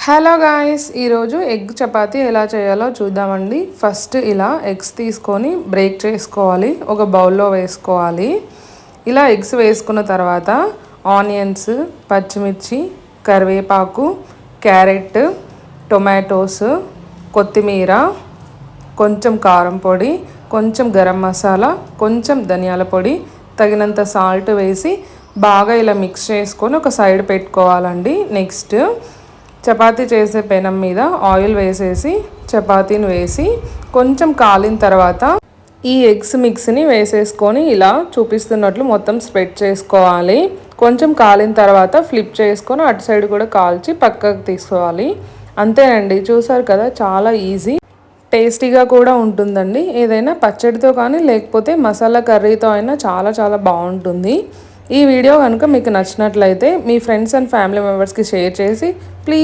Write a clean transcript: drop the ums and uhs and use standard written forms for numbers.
Hello guys, ఈరోజు egg chapati ఎలా చేయాలో చూద్దామండి. ఫస్ట్ ఇలా ఎగ్స్ తీసుకొని బ్రేక్ చేసుకోవాలి, ఒక బౌల్లో వేసుకోవాలి. ఇలా ఎగ్స్ వేసుకున్న తర్వాత ఆనియన్స్, పచ్చిమిర్చి, కరివేపాకు, క్యారెట్, టొమాటోస్, కొత్తిమీర, కొంచెం కారం పొడి, కొంచెం గరం మసాలా, కొంచెం ధనియాల పొడి, తగినంత సాల్ట్ వేసి బాగా ఇలా మిక్స్ చేసుకొని ఒక సైడ్ పెట్టుకోవాలండి. నెక్స్ట్ చపాతీ చేసే పెనం మీద ఆయిల్ వేసేసి చపాతీని వేసి కొంచెం కాలిన తర్వాత ఈ ఎగ్స్ మిక్స్ని వేసేసుకొని ఇలా చూపిస్తున్నట్లు మొత్తం స్ప్రెడ్ చేసుకోవాలి. కొంచెం కాలిన తర్వాత ఫ్లిప్ చేసుకొని అటు సైడ్ కూడా కాల్చి పక్కకు తీసుకోవాలి. అంతేనండి, చూసారు కదా, చాలా ఈజీ, టేస్టీగా కూడా ఉంటుందండి. ఏదైనా పచ్చడితో కానీ లేకపోతే మసాలా కర్రీతో అయినా చాలా చాలా బాగుంటుంది. ఈ వీడియో కనుక మీకు నచ్చినట్లయితే మీ ఫ్రెండ్స్ అండ్ ఫ్యామిలీ మెంబర్స్కి షేర్ చేసి ప్లీజ్